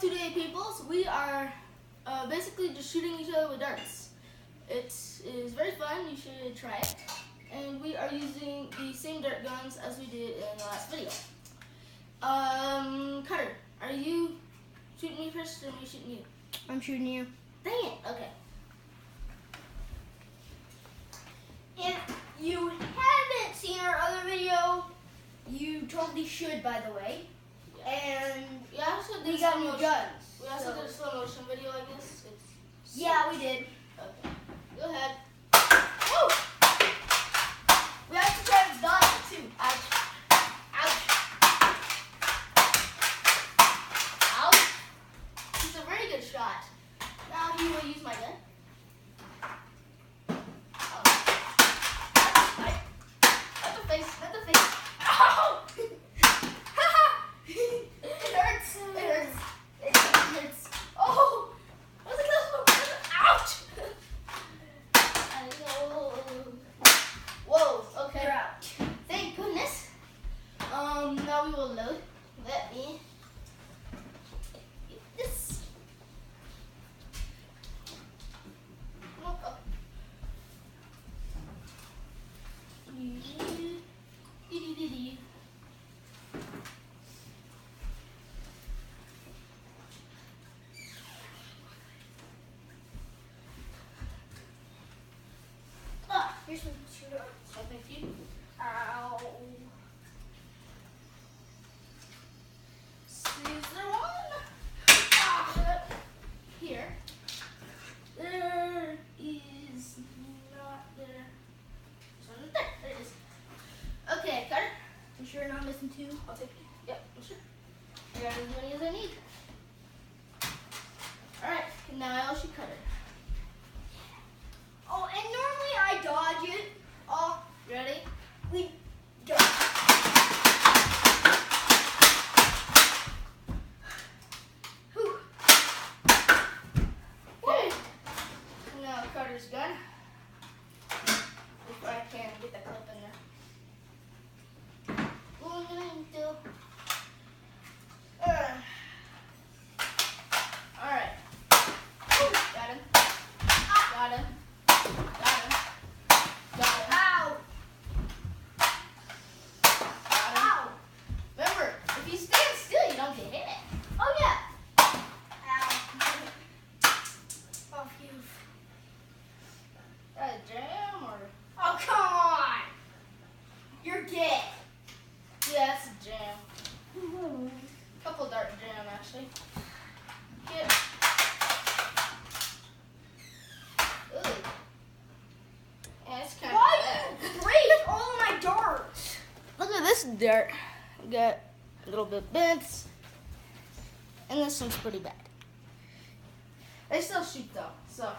today, peoples? We are basically just shooting each other with darts. It is very fun. You should try it. And we are using the same dart guns as we did in the last video. Cutter, are you shooting me first or am I shooting you? I'm shooting you. Dang it. Okay. If you haven't seen our other video, you totally should, by the way. Yeah. And We also did we got new slow guns. We also did a slow motion video like this. Yeah, we did. Okay. Go ahead. Woo! We have to try to dodge it too. Ouch. Ouch. Ouch. He's a very good shot. Now he will use my gun. Not the face. Not the face. Ow! It hurts. It hurts. It hurts. Oh! What's it called? Ouch! I know. Whoa. Okay. You're out. Thank goodness. Now we will load. Let me get this. Oh, oh. Ah, Here's some shooter. something for you. Ow. Scissor one. Ah, here. There is not there. There it is. Okay, Carter. You sure not missing two? I'll take it. Yep, I'm sure. I got as many as I need. Alright, now I'll shoot Cutter. Oh, and normally I dodge it. Oh, Ready? we go. Whew. Okay. Now Carter's gun. If I can get the clip in there. Alright. Got him. Got him. Got him. Got him. Ow. Got him. Ow. Remember, if you stand still, you don't get hit. Oh, yeah. Ow. Oh, phew. Got a jam or? Oh, come on. You're dead. Yeah, that's a jam. Couple dart jam actually. Get. Ooh. Yeah, it's kind Why of you break all of my darts? Look at this dart. Got a little bit bent. And this one's pretty bad. They still shoot though, so.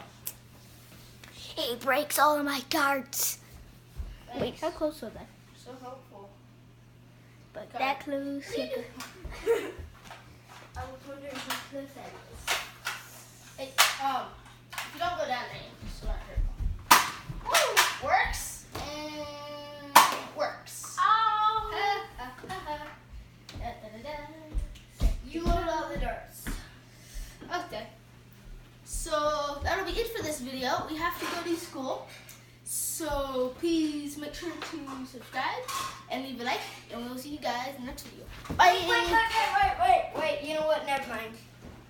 He breaks all of my darts. Thanks. Wait, how close was that? So helpful. But Okay. that close. What are you doing? I was wondering how close that is. Hey, if you don't go down there, it's not hurtful. Woo! Works and works. Oh! Ha, ha, ha, ha. Da, da, da, da. You loaded all the darts. Okay. So that'll be it for this video. We have to go to school. So please make sure to subscribe and leave a like, and we'll see you guys in the next video. Bye! Wait. You know what? Never mind.